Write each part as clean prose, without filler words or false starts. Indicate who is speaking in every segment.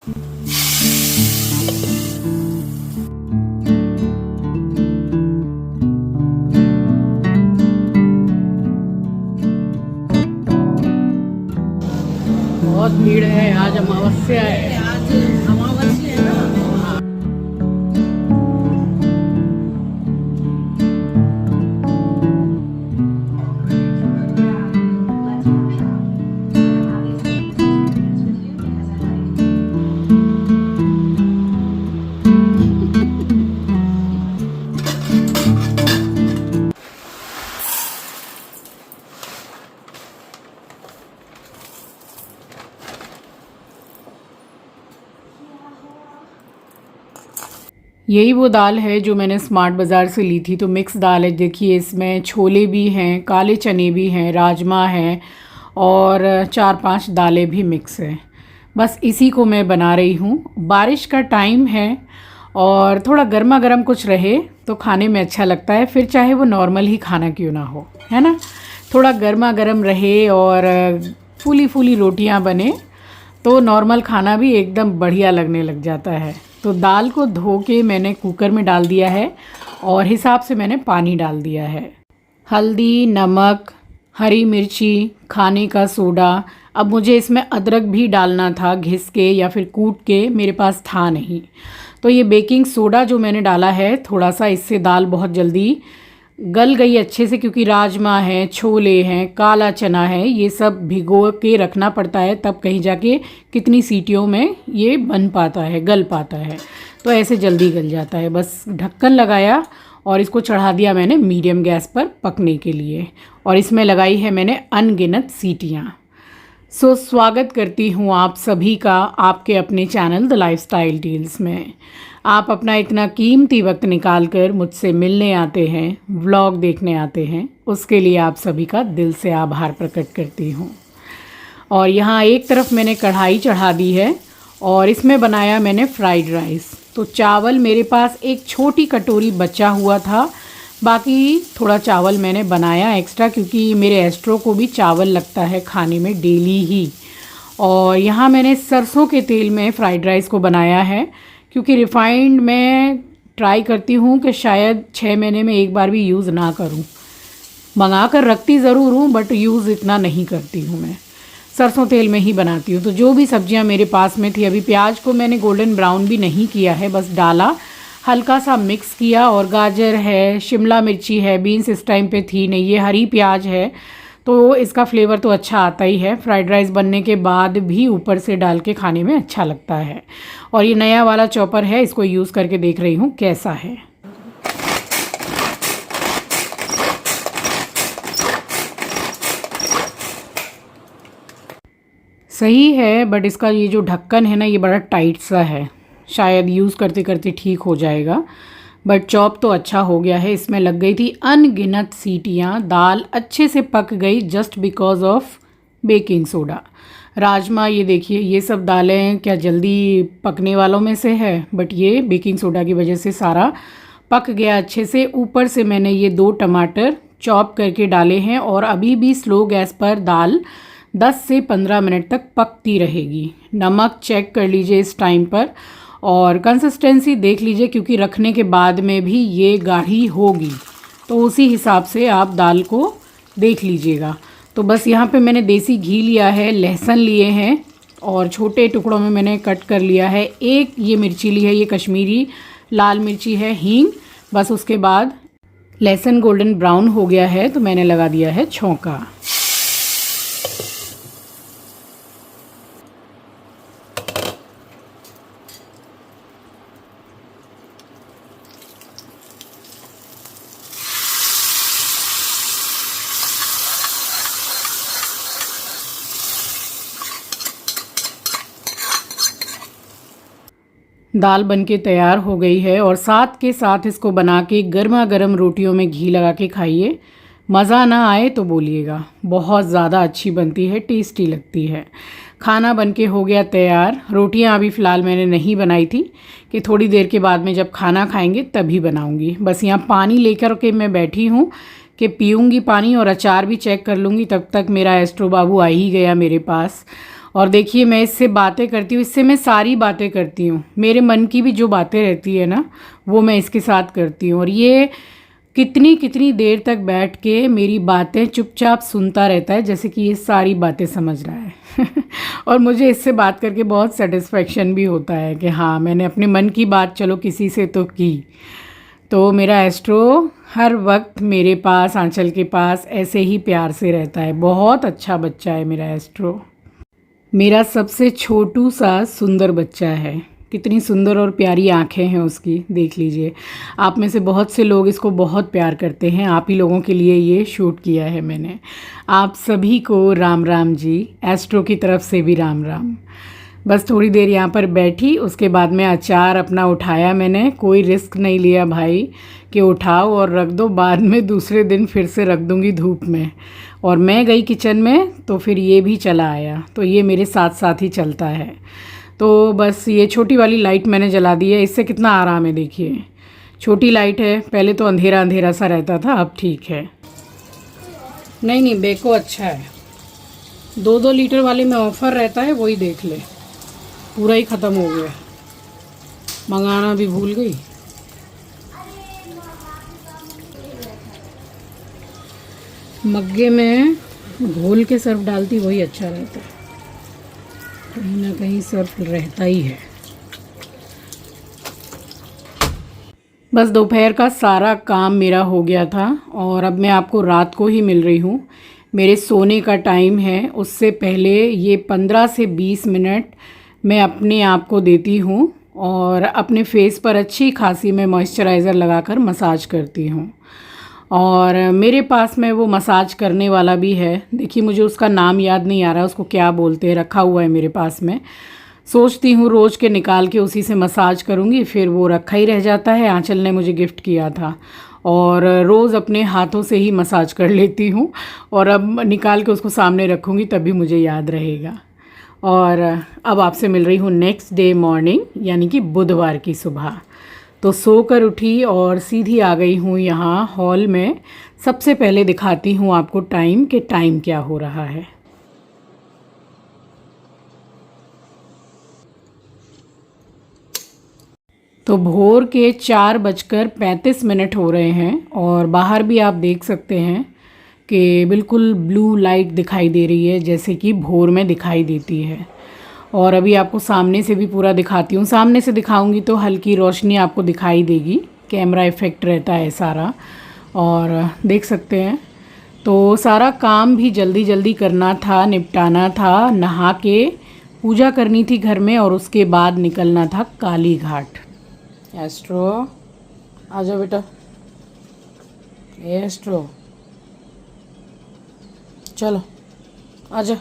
Speaker 1: बहुत भीड़ है, आज अमावस्या है।
Speaker 2: आज अमावस्या है ना।
Speaker 1: यही वो दाल है जो मैंने स्मार्ट बाज़ार से ली थी। तो मिक्स दाल है, देखिए इसमें छोले भी हैं, काले चने भी हैं, राजमा हैं और 4-5 दालें भी मिक्स हैं। बस इसी को मैं बना रही हूँ। बारिश का टाइम है और थोड़ा गर्मा गर्म कुछ रहे तो खाने में अच्छा लगता है, फिर चाहे वो नॉर्मल ही खाना क्यों ना हो, है ना। थोड़ा गर्मा गर्म रहे और फूली फूली रोटियाँ बने तो नॉर्मल खाना भी एकदम बढ़िया लगने लग जाता है। तो दाल को धो के मैंने कुकर में डाल दिया है और हिसाब से मैंने पानी डाल दिया है। हल्दी, नमक, हरी मिर्ची, खाने का सोडा। अब मुझे इसमें अदरक भी डालना था, घिस के या फिर कूट के, मेरे पास था नहीं। तो ये बेकिंग सोडा जो मैंने डाला है थोड़ा सा, इससे दाल बहुत जल्दी गल गई अच्छे से, क्योंकि राजमा है, छोले हैं, काला चना है, ये सब भिगो के रखना पड़ता है, तब कहीं जाके कितनी सीटियों में ये बन पाता है, गल पाता है। तो ऐसे जल्दी गल जाता है। बस ढक्कन लगाया और इसको चढ़ा दिया मैंने मीडियम गैस पर पकने के लिए, और इसमें लगाई है मैंने अनगिनत सीटियाँ। स्वागत करती हूँ आप सभी का आपके अपने चैनल द लाइफस्टाइल डील्स में। आप अपना इतना कीमती वक्त निकाल कर मुझसे मिलने आते हैं, व्लॉग देखने आते हैं, उसके लिए आप सभी का दिल से आभार प्रकट करती हूँ। और यहाँ एक तरफ मैंने कढ़ाई चढ़ा दी है और इसमें बनाया मैंने फ्राइड राइस। तो चावल मेरे पास एक छोटी कटोरी बचा हुआ था, बाकी थोड़ा चावल मैंने बनाया एक्स्ट्रा, क्योंकि मेरे एस्ट्रो को भी चावल लगता है खाने में डेली ही। और यहाँ मैंने सरसों के तेल में फ़्राइड राइस को बनाया है, क्योंकि रिफ़ाइंड मैं ट्राई करती हूँ कि शायद 6 महीने में एक बार भी यूज़ ना करूँ। मंगा कर रखती ज़रूर हूँ बट यूज़ इतना नहीं करती हूँ, मैं सरसों तेल में ही बनाती हूँ। तो जो भी सब्जियाँ मेरे पास में थी, अभी प्याज को मैंने गोल्डन ब्राउन भी नहीं किया है, बस डाला, हल्का सा मिक्स किया। और गाजर है, शिमला मिर्ची है, बीन्स इस टाइम पे थी नहीं, ये हरी प्याज है, तो इसका फ्लेवर तो अच्छा आता ही है। फ्राइड राइस बनने के बाद भी ऊपर से डाल के खाने में अच्छा लगता है। और ये नया वाला चॉपर है, इसको यूज़ करके देख रही हूँ कैसा है। सही है, बट इसका ये जो ढक्कन है ना, ये बड़ा टाइट सा है, शायद यूज़ करते करते ठीक हो जाएगा। बट चॉप तो अच्छा हो गया है। इसमें लग गई थी अनगिनत सीटियाँ, दाल अच्छे से पक गई just because of baking soda. Rajma ये देखिए, ये सब दालें क्या जल्दी पकने वालों में से है, बट ये बेकिंग सोडा की वजह से सारा पक गया अच्छे से। ऊपर से मैंने ये 2 टमाटर चॉप करके डाले हैं और अभी भी स्लो गैस पर दाल 10 से 15 मिनट तक पकती रहेगी। नमक चेक कर लीजिए इस टाइम पर और कंसिस्टेंसी देख लीजिए, क्योंकि रखने के बाद में भी ये गाढ़ी होगी, तो उसी हिसाब से आप दाल को देख लीजिएगा। तो बस यहाँ पे मैंने देसी घी लिया है, लहसुन लिए हैं और छोटे टुकड़ों में मैंने कट कर लिया है। एक ये मिर्ची ली है, ये कश्मीरी लाल मिर्ची है, हींग। बस उसके बाद लहसुन गोल्डन ब्राउन हो गया है तो मैंने लगा दिया है छौंका। दाल बनके तैयार हो गई है और साथ के साथ इसको बना के गर्मा गर्म रोटियों में घी लगा के खाइए। मज़ा ना आए तो बोलिएगा, बहुत ज़्यादा अच्छी बनती है, टेस्टी लगती है। खाना बनके हो गया तैयार। रोटियां अभी फ़िलहाल मैंने नहीं बनाई थी कि थोड़ी देर के बाद में जब खाना खाएंगे तभी बनाऊंगी। बस यहाँ पानी लेकर के मैं बैठी हूँ कि पीऊँगी पानी और अचार भी चेक कर लूँगी। तब तक मेरा एस्ट्रो बाबू आ ही गया मेरे पास और देखिए मैं इससे बातें करती हूँ, इससे मैं सारी बातें करती हूँ, मेरे मन की भी जो बातें रहती है ना वो मैं इसके साथ करती हूँ। और ये कितनी कितनी देर तक बैठ के मेरी बातें चुपचाप सुनता रहता है, जैसे कि ये सारी बातें समझ रहा है और मुझे इससे बात करके बहुत सेटिस्फेक्शन भी होता है कि हाँ मैंने अपने मन की बात चलो किसी से तो की। तो मेरा एस्ट्रो हर वक्त मेरे पास, आंचल के पास ऐसे ही प्यार से रहता है। बहुत अच्छा बच्चा है मेरा एस्ट्रो, मेरा सबसे छोटू सा सुंदर बच्चा है। कितनी सुंदर और प्यारी आंखें हैं उसकी, देख लीजिए। आप में से बहुत से लोग इसको बहुत प्यार करते हैं, आप ही लोगों के लिए ये शूट किया है मैंने। आप सभी को राम राम जी, एस्ट्रो की तरफ से भी राम राम। बस थोड़ी देर यहाँ पर बैठी, उसके बाद में अचार अपना उठाया मैंने। कोई रिस्क नहीं लिया भाई कि उठाओ और रख दो, बाद में दूसरे दिन फिर से रख दूँगी धूप में। और मैं गई किचन में तो फिर ये भी चला आया, तो ये मेरे साथ साथ ही चलता है। तो बस ये छोटी वाली लाइट मैंने जला दी है, इससे कितना आराम है। देखिए छोटी लाइट है, पहले तो अंधेरा अंधेरा सा रहता था, अब ठीक है। नहीं नहीं बेको अच्छा है, 2-2 लीटर वाले में ऑफ़र रहता है, वही देख ले। पूरा ही ख़त्म हो गया, मंगाना भी भूल गई। मग्गे में घोल के सर्फ डालती, वही अच्छा रहता है, कहीं ना कहीं सर्फ रहता ही है। बस दोपहर का सारा काम मेरा हो गया था और अब मैं आपको रात को ही मिल रही हूँ। मेरे सोने का टाइम है, उससे पहले ये 15 से 20 मिनट मैं अपने आप को देती हूँ और अपने फेस पर अच्छी खासी मैं मॉइस्चराइज़र लगाकर मसाज करती हूँ। और मेरे पास में वो मसाज करने वाला भी है, देखिए मुझे उसका नाम याद नहीं आ रहा, उसको क्या बोलते हैं, रखा हुआ है मेरे पास में। सोचती हूँ रोज़ के निकाल के उसी से मसाज करूँगी, फिर वो रखा ही रह जाता है। आंचल ने मुझे गिफ्ट किया था और रोज़ अपने हाथों से ही मसाज कर लेती हूँ, और अब निकाल के उसको सामने रखूँगी तभी मुझे याद रहेगा। और अब आपसे मिल रही हूँ नेक्स्ट डे मॉर्निंग, यानी कि बुधवार की सुबह। तो सोकर उठी और सीधी आ गई हूँ यहाँ हॉल में। सबसे पहले दिखाती हूँ आपको टाइम, कि टाइम क्या हो रहा है। तो भोर के 4:35 हो रहे हैं और बाहर भी आप देख सकते हैं कि बिल्कुल ब्लू लाइट दिखाई दे रही है, जैसे कि भोर में दिखाई देती है। और अभी आपको सामने से भी पूरा दिखाती हूँ। सामने से दिखाऊंगी तो हल्की रोशनी आपको दिखाई देगी, कैमरा इफ़ेक्ट रहता है सारा, और देख सकते हैं। तो सारा काम भी जल्दी जल्दी करना था, निपटाना था। नहा के पूजा करनी थी घर में और उसके बाद निकलना था काली घाट। एस्ट्रो आ जाओ बेटा, एस्ट्रो चलो आ जाओ।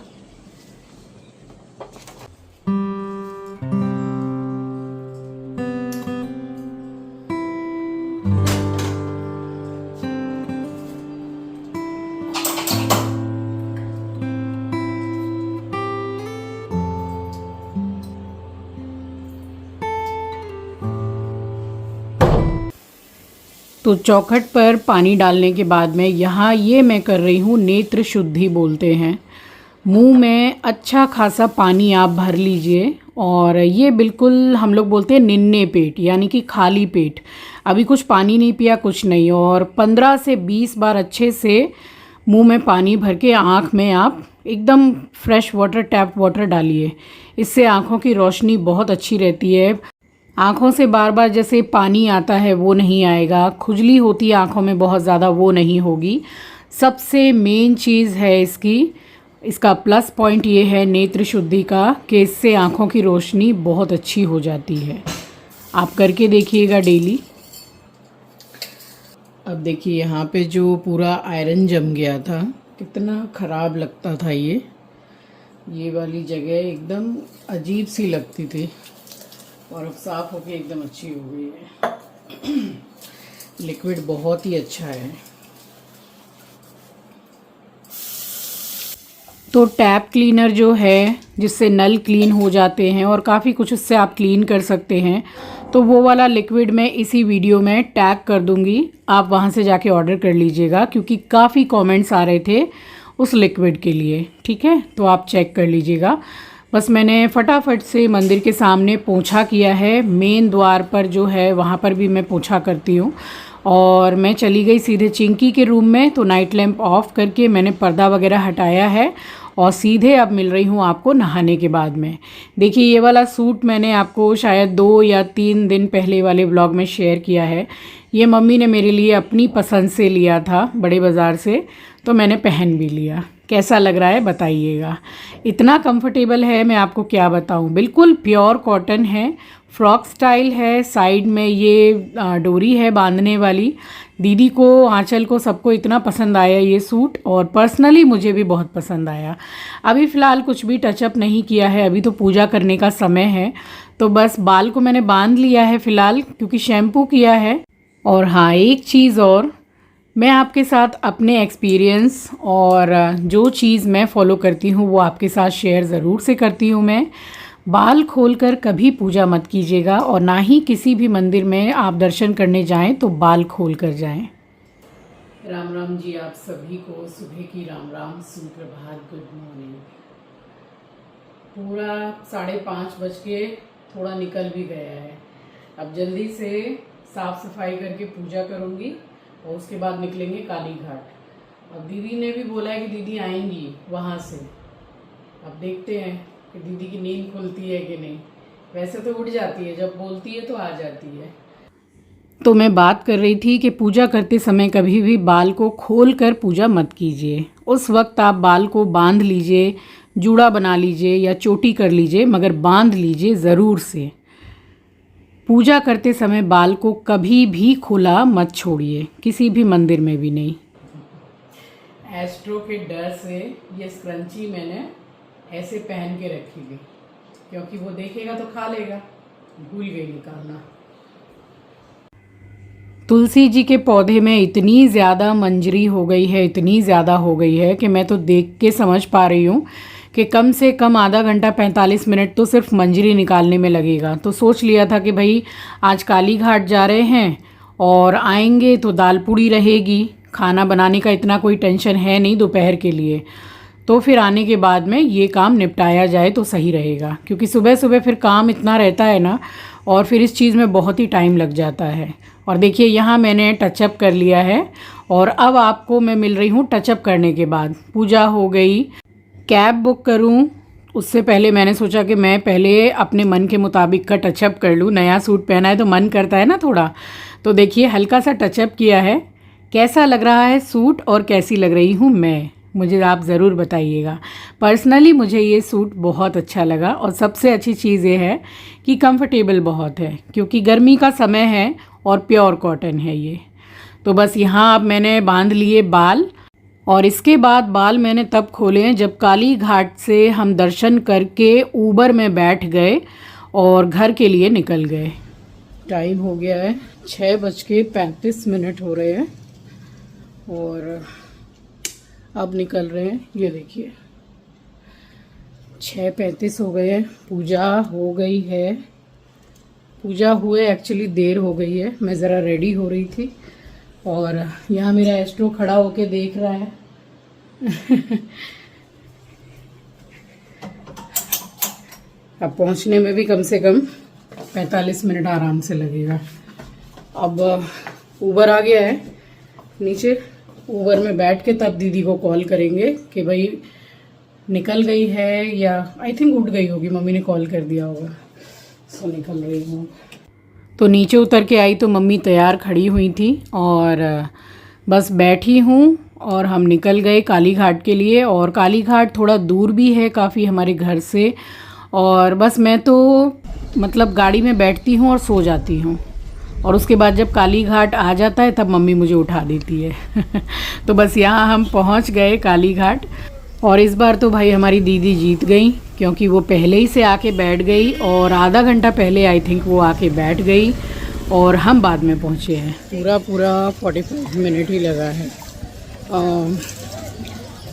Speaker 1: तो चौखट पर पानी डालने के बाद में यहाँ ये मैं कर रही हूँ नेत्र शुद्धि बोलते हैं। मुंह में अच्छा खासा पानी आप भर लीजिए, और ये बिल्कुल हम लोग बोलते हैं निन्ने पेट, यानी कि खाली पेट। अभी कुछ पानी नहीं पिया, कुछ नहीं, और 15 से 20 बार अच्छे से मुंह में पानी भर के आँख में आप एकदम फ्रेश वाटर, टैप वाटर डालिए। इससे आँखों की रोशनी बहुत अच्छी रहती है। आँखों से बार बार जैसे पानी आता है वो नहीं आएगा, खुजली होती है आँखों में बहुत ज़्यादा, वो नहीं होगी। सबसे मेन चीज़ है इसका प्लस पॉइंट ये है नेत्र शुद्धि का, कि इससे आँखों की रोशनी बहुत अच्छी हो जाती है। आप करके देखिएगा डेली। अब देखिए यहाँ पे जो पूरा आयरन जम गया था, कितना ख़राब लगता था ये वाली जगह एकदम अजीब सी लगती थी, और अब साफ़ होके एकदम अच्छी हो गई है। लिक्विड बहुत ही अच्छा है। तो टैप क्लीनर जो है, जिससे नल क्लीन हो जाते हैं और काफ़ी कुछ उससे आप क्लीन कर सकते हैं, तो वो वाला लिक्विड मैं इसी वीडियो में टैग कर दूंगी, आप वहाँ से जाके ऑर्डर कर लीजिएगा, क्योंकि काफ़ी कमेंट्स आ रहे थे उस लिक्विड के लिए। ठीक है, तो आप चेक कर लीजिएगा। बस मैंने फटाफट से मंदिर के सामने पोंछा किया है। मेन द्वार पर जो है वहाँ पर भी मैं पोंछा करती हूँ। और मैं चली गई सीधे चिंकी के रूम में। तो नाइट लैंप ऑफ करके मैंने पर्दा वगैरह हटाया है और सीधे अब मिल रही हूँ आपको नहाने के बाद में। देखिए ये वाला सूट मैंने आपको शायद 2 या 3 दिन पहले वाले व्लॉग में शेयर किया है। ये मम्मी ने मेरे लिए अपनी पसंद से लिया था बड़े बाज़ार से, तो मैंने पहन भी लिया। कैसा लग रहा है बताइएगा। इतना कंफर्टेबल है मैं आपको क्या बताऊं। बिल्कुल प्योर कॉटन है, फ्रॉक स्टाइल है। साइड में ये डोरी है बांधने वाली। दीदी को, आंचल को, सबको इतना पसंद आया ये सूट और पर्सनली मुझे भी बहुत पसंद आया। अभी फ़िलहाल कुछ भी टचअप नहीं किया है, अभी तो पूजा करने का समय है। तो बस बाल को मैंने बांध लिया है फ़िलहाल, क्योंकि शैम्पू किया है। और हाँ, एक चीज़ और, मैं आपके साथ अपने एक्सपीरियंस और जो चीज़ मैं फ़ॉलो करती हूँ वो आपके साथ शेयर ज़रूर से करती हूँ मैं। बाल खोलकर कभी पूजा मत कीजिएगा और ना ही किसी भी मंदिर में आप दर्शन करने जाएं तो बाल खोल कर जाएं। राम राम जी आप सभी को, सुबह की राम राम, सुप्रभात, गुड मॉर्निंग। पूरा 5:30 बज के थोड़ा निकल भी गया है। अब जल्दी से साफ़ सफाई करके पूजा करूँगी और उसके बाद निकलेंगे काली घाट। अब दीदी ने भी बोला है कि दीदी आएंगी वहाँ से। अब देखते हैं कि दीदी की नींद खुलती है कि नहीं। वैसे तो उठ जाती है, जब बोलती है तो आ जाती है। तो मैं बात कर रही थी कि पूजा करते समय कभी भी बाल को खोल कर पूजा मत कीजिए। उस वक्त आप बाल को बांध लीजिए, जूड़ा बना लीजिए या चोटी कर लीजिए, मगर बांध लीजिए ज़रूर से। पूजा करते समय बाल को कभी भी खुला मत छोड़िए, किसी भी मंदिर में भी नहीं। एस्ट्रो के डर से ये स्क्रंची मैंने ऐसे पहन के रखी थी, क्योंकि वो देखेगा तो खा लेगा। भूल गई निकालना। तुलसी जी के पौधे में इतनी ज़्यादा मंजरी हो गई है, इतनी ज़्यादा हो गई है कि मैं तो देख के समझ पा रही हूँ कि कम से कम आधा घंटा 45 मिनट तो सिर्फ मंजरी निकालने में लगेगा। तो सोच लिया था कि भाई आज काली घाट जा रहे हैं और आएंगे तो दाल पूड़ी रहेगी। खाना बनाने का इतना कोई टेंशन है नहीं दोपहर के लिए। तो फिर आने के बाद में ये काम निपटाया जाए तो सही रहेगा, क्योंकि सुबह सुबह फिर काम इतना रहता है ना, और फिर इस चीज़ में बहुत ही टाइम लग जाता है। और देखिए यहाँ मैंने टचअप कर लिया है और अब आपको मैं मिल रही हूँ टचअप करने के बाद। पूजा हो गई, कैब बुक करूँ उससे पहले मैंने सोचा कि मैं पहले अपने मन के मुताबिक का टचअप कर लूँ। नया सूट पहना है तो मन करता है ना थोड़ा। तो देखिए हल्का सा टचअप किया है। कैसा लग रहा है सूट और कैसी लग रही हूँ मैं, मुझे आप ज़रूर बताइएगा। पर्सनली मुझे ये सूट बहुत अच्छा लगा और सबसे अच्छी चीज़ ये है कि कंफर्टेबल बहुत है, क्योंकि गर्मी का समय है और प्योर कॉटन है ये। तो बस यहाँ अब मैंने बांध लिए बाल, और इसके बाद बाल मैंने तब खोले जब काली घाट से हम दर्शन करके ऊबर में बैठ गए और घर के लिए निकल गए। टाइम हो गया है 6:35 हो रहे हैं और अब निकल रहे हैं। ये देखिए 6:35 हो गए हैं। पूजा हो गई है। पूजा हुए एक्चुअली देर हो गई है। मैं ज़रा रेडी हो रही थी और यहाँ मेरा एस्ट्रो खड़ा होके देख रहा है। अब पहुँचने में भी कम से कम 45 मिनट आराम से लगेगा। अब ऊबर आ गया है नीचे। ऊबर में बैठ के तब दीदी को कॉल करेंगे कि भाई निकल गई है, या आई थिंक उठ गई होगी, मम्मी ने कॉल कर दिया होगा। सो निकल रही हूँ। तो नीचे उतर के आई तो मम्मी तैयार खड़ी हुई थी और बस बैठी हूँ और हम निकल गए काली घाट के लिए। और काली घाट थोड़ा दूर भी है काफ़ी हमारे घर से, और बस मैं तो मतलब गाड़ी में बैठती हूँ और सो जाती हूँ, और उसके बाद जब काली घाट आ जाता है तब मम्मी मुझे उठा देती है। तो बस यहाँ हम पहुँच गए काली घाट। और इस बार तो भाई हमारी दीदी जीत गई, क्योंकि वो पहले ही से आके बैठ गई और आधा घंटा पहले आई थिंक वो आके बैठ गई और हम बाद में पहुँचे हैं। पूरा 45 मिनट ही लगा है।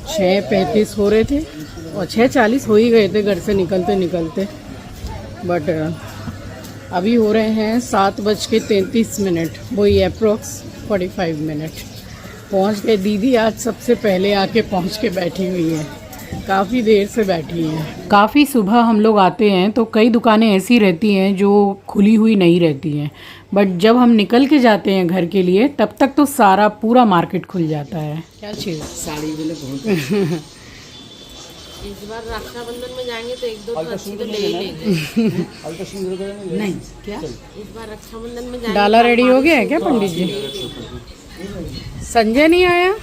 Speaker 1: 6:35 हो रहे थे और 6:40 हो ही गए थे घर से निकलते निकलते, बट अभी हो रहे हैं 7:33, वही अप्रोक्स 45 मिनट। पहुंच गए। दीदी आज सबसे पहले आके पहुंच के बैठी हुई है। काफ़ी देर से बैठी हैं। काफ़ी सुबह हम लोग आते हैं तो कई दुकानें ऐसी रहती हैं जो खुली हुई नहीं रहती हैं, बट जब हम निकल के जाते हैं घर के लिए तब तक तो सारा पूरा मार्केट खुल जाता है। क्या चीज़
Speaker 2: साड़ी भी बहुत इस बार रक्षाबंधन में जाएंगे तो एक दो अच्छी तो ले ही लेंगे।
Speaker 1: नहीं क्या
Speaker 2: इस बार रक्षाबंधन में जाएंगे।
Speaker 1: डाला रेडी हो गया है क्या पंडित जी? संजय नहीं आया?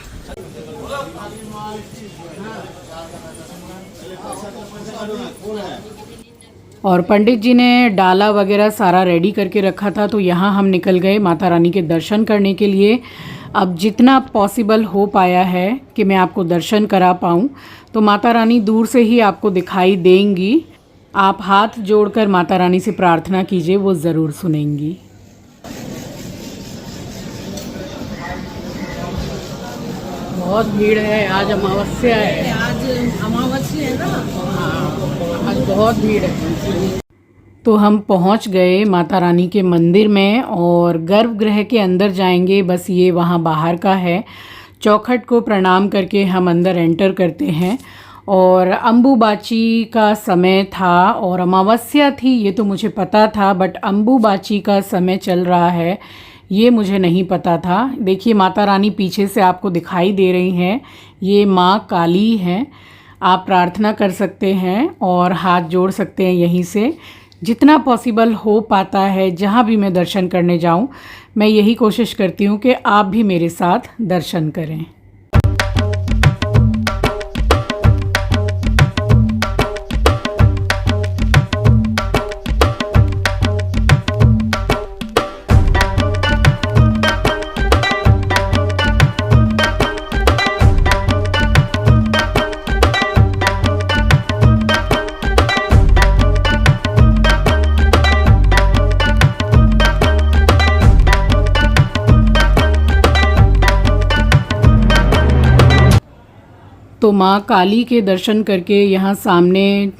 Speaker 1: और पंडित जी ने डाला वगैरह सारा रेडी करके रखा था, तो यहाँ हम निकल गए माता रानी के दर्शन करने के लिए। अब जितना पॉसिबल हो पाया है कि मैं आपको दर्शन करा पाऊँ, तो माता रानी दूर से ही आपको दिखाई देंगी। आप हाथ जोड़कर माता रानी से प्रार्थना कीजिए, वो ज़रूर सुनेंगी। बहुत भीड़ है, आज अमावस्या है।
Speaker 2: आज अमावस्या है ना।
Speaker 1: हाँ, आज बहुत भीड़ है। तो हम पहुंच गए माता रानी के मंदिर में और गर्भगृह के अंदर जाएंगे। बस ये वहाँ बाहर का है। चौखट को प्रणाम करके हम अंदर एंटर करते हैं। और अम्बुबाची का समय था और अमावस्या थी, ये तो मुझे पता था, बट अम्बुबाची का समय चल रहा है ये मुझे नहीं पता था। देखिए माता रानी पीछे से आपको दिखाई दे रही हैं, ये माँ काली हैं। आप प्रार्थना कर सकते हैं और हाथ जोड़ सकते हैं यहीं से। जितना पॉसिबल हो पाता है, जहाँ भी मैं दर्शन करने जाऊँ, मैं यही कोशिश करती हूँ कि आप भी मेरे साथ दर्शन करें। तो माँ काली के दर्शन करके यहाँ सामने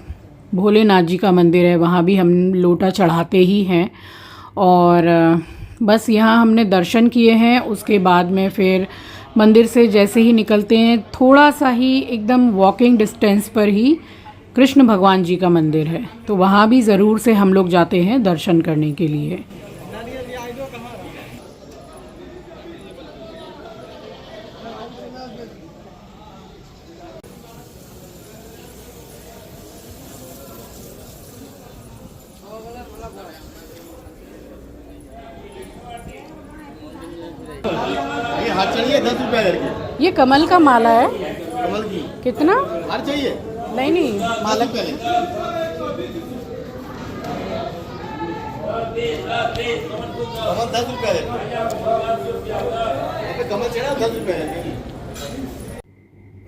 Speaker 1: भोलेनाथ जी का मंदिर है, वहाँ भी हम लोटा चढ़ाते ही हैं। और बस यहाँ हमने दर्शन किए हैं। उसके बाद में फिर मंदिर से जैसे ही निकलते हैं, थोड़ा सा ही एकदम वॉकिंग डिस्टेंस पर ही कृष्ण भगवान जी का मंदिर है, तो वहाँ भी ज़रूर से हम लोग जाते हैं दर्शन करने के लिए।
Speaker 3: ये हाथ चाहिए 10 रुपया करके।
Speaker 1: ये कमल का माला है।
Speaker 3: कमल की
Speaker 1: कितना?
Speaker 3: हार चाहिए?
Speaker 1: नहीं माला
Speaker 3: पहले कमल 10 रुपया है। कमल चाहिए 10 रुपया है।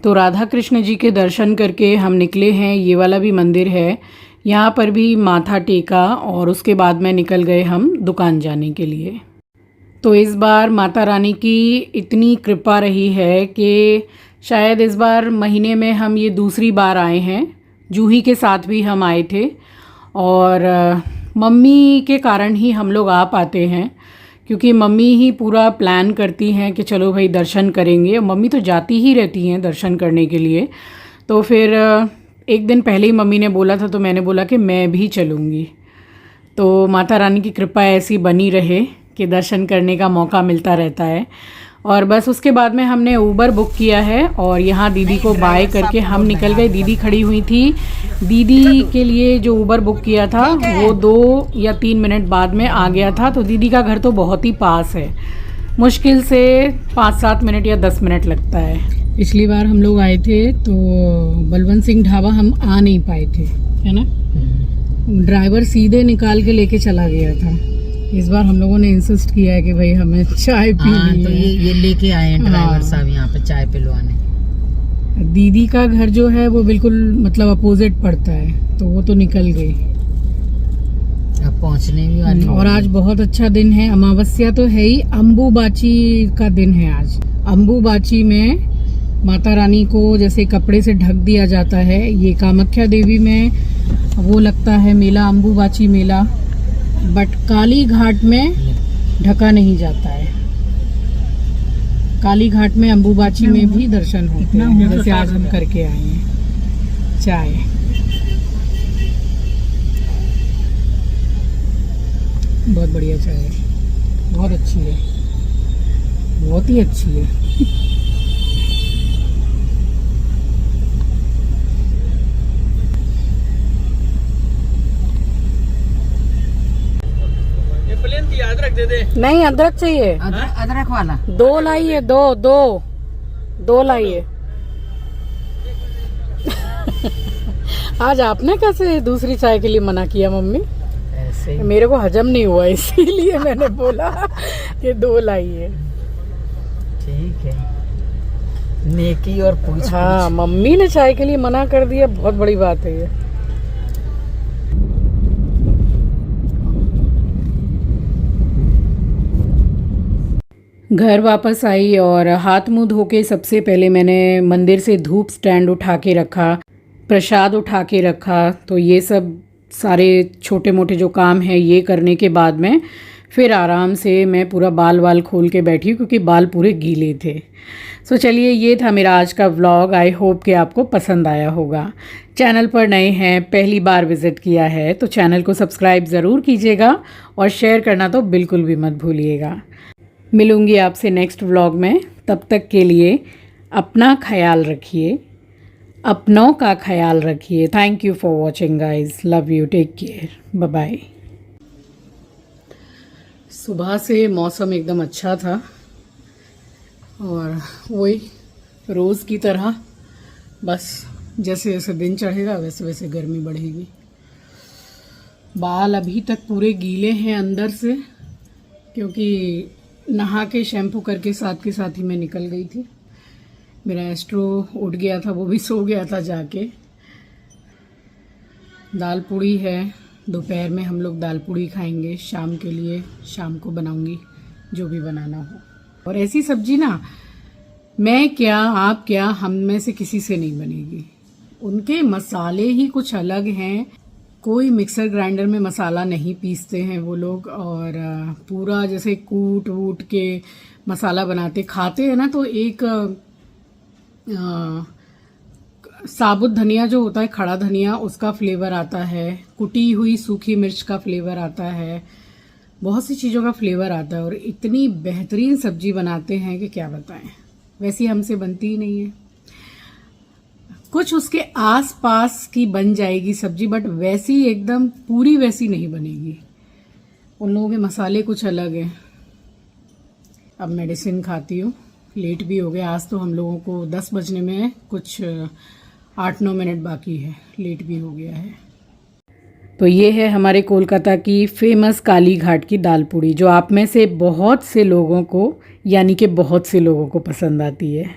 Speaker 1: तो राधा कृष्ण जी के दर्शन करके हम निकले हैं। ये वाला भी मंदिर है, यहाँ पर भी माथा टेका और उसके बाद में निकल गए हम दुकान जाने के लिए। तो इस बार माता रानी की इतनी कृपा रही है कि शायद इस बार महीने में हम ये दूसरी बार आए हैं। जूही के साथ भी हम आए थे और मम्मी के कारण ही हम लोग आ पाते हैं, क्योंकि मम्मी ही पूरा प्लान करती हैं कि चलो भाई दर्शन करेंगे। मम्मी तो जाती ही रहती हैं दर्शन करने के लिए। तो फिर एक दिन पहले ही मम्मी ने बोला था, तो मैंने बोला कि मैं भी चलूँगी। तो माता रानी की कृपा ऐसी बनी रहे कि दर्शन करने का मौका मिलता रहता है। और बस उसके बाद में हमने ऊबर बुक किया है और यहाँ दीदी को बाय करके हम निकल गए। दीदी खड़ी हुई थी। दीदी के लिए जो ऊबर बुक किया था वो 2 या 3 मिनट बाद में आ गया था। तो दीदी का घर तो बहुत ही पास है, मुश्किल से 5-7 मिनट या 10 मिनट लगता है। पिछली बार हम लोग आए थे तो बलवंत सिंह ढाबा हम आ नहीं पाए थे, है ना। ड्राइवर सीधे निकाल के लेके चला गया था। इस बार हम लोगों ने इंसिस्ट किया है कि भाई हमें चाय पीनी
Speaker 2: तो
Speaker 1: है।
Speaker 2: ये लेके आए हैं ड्राइवर साहब यहाँ पे चाय पिलवाने।
Speaker 1: दीदी का घर जो है वो बिल्कुल मतलब अपोजिट पड़ता है, तो वो तो निकल गई,
Speaker 2: अब पहुँचने भी वाली।
Speaker 1: और आज बहुत अच्छा दिन है। अमावस्या तो है ही, अम्बुबाची का दिन है आज। अम्बुबाची में माता रानी को जैसे कपड़े से ढक दिया जाता है, ये कामाख्या देवी में वो लगता है मेला, अम्बुबाची मेला, बट काली घाट में ढका नहीं जाता है। काली घाट में अम्बुबाची में भी दर्शन होते हैं, जैसे आज हम करके आए हैं। चाय। बहुत बढ़िया चाय है, बहुत अच्छी है, बहुत ही अच्छी है।
Speaker 3: ये प्लेन थी, अदरक दे दे।
Speaker 1: नहीं, अदरक चाहिए।
Speaker 2: अदरक वाला
Speaker 1: 2 लाइए, 2 लाइए। आज आपने कैसे दूसरी चाय के लिए मना किया मम्मी?
Speaker 2: ऐसे
Speaker 1: मेरे को हजम नहीं हुआ, इसीलिए मैंने बोला कि 2 लाइए।
Speaker 2: ठीक है, नेकी और पूछ
Speaker 1: हाँ, मम्मी ने चाय के लिए मना कर दिया, बहुत बड़ी बात है ये। घर वापस आई और हाथ मुंह धो के सबसे पहले मैंने मंदिर से धूप स्टैंड उठा के रखा, प्रसाद उठा के रखा। तो ये सब सारे छोटे मोटे जो काम हैं ये करने के बाद में फिर आराम से मैं पूरा बाल खोल के बैठी, क्योंकि बाल पूरे गीले थे। सो चलिए, ये था मेरा आज का व्लॉग। आई होप कि आपको पसंद आया होगा। चैनल पर नए हैं, पहली बार विज़िट किया है तो चैनल को सब्सक्राइब ज़रूर कीजिएगा और शेयर करना तो बिल्कुल भी मत भूलिएगा। मिलूँगी आपसे नेक्स्ट व्लॉग में, तब तक के लिए अपना ख्याल रखिए, अपनों का ख्याल रखिए। Thank you for watching guys, love you, take care, bye bye. सुबह से मौसम एकदम अच्छा था और वही रोज़ की तरह, बस जैसे जैसे दिन चढ़ेगा वैसे वैसे गर्मी बढ़ेगी। बाल अभी तक पूरे गीले हैं अंदर से, क्योंकि नहा के शैम्पू करके साथ के साथ ही मैं निकल गई थी। मेरा एस्ट्रो उठ गया था, वो भी सो गया था जाके। दाल पूड़ी है, दोपहर में हम लोग दाल पूड़ी खाएंगे। शाम के लिए शाम को बनाऊंगी जो भी बनाना हो। और ऐसी सब्जी ना, मैं क्या आप क्या, हम में से किसी से नहीं बनेगी। उनके मसाले ही कुछ अलग हैं। कोई मिक्सर ग्राइंडर में मसाला नहीं पीसते हैं वो लोग, और पूरा जैसे कूट वूट के मसाला बनाते खाते हैं ना, तो एक साबुत धनिया जो होता है, खड़ा धनिया, उसका फ्लेवर आता है, कुटी हुई सूखी मिर्च का फ्लेवर आता है, बहुत सी चीज़ों का फ्लेवर आता है। और इतनी बेहतरीन सब्जी बनाते हैं कि क्या बताएं। वैसी हमसे बनती ही नहीं है। कुछ उसके आस पास की बन जाएगी सब्जी, बट वैसी एकदम पूरी वैसी नहीं बनेगी। उन लोगों के मसाले कुछ अलग हैं। अब मेडिसिन खाती हूँ, लेट भी हो गया। आज तो हम लोगों को 10 बजने में कुछ 8-9 मिनट बाकी है, लेट भी हो गया है। तो ये है हमारे कोलकाता की फेमस काली घाट की दाल पूड़ी, जो आप में से बहुत से लोगों को, यानी कि बहुत से लोगों को पसंद आती है।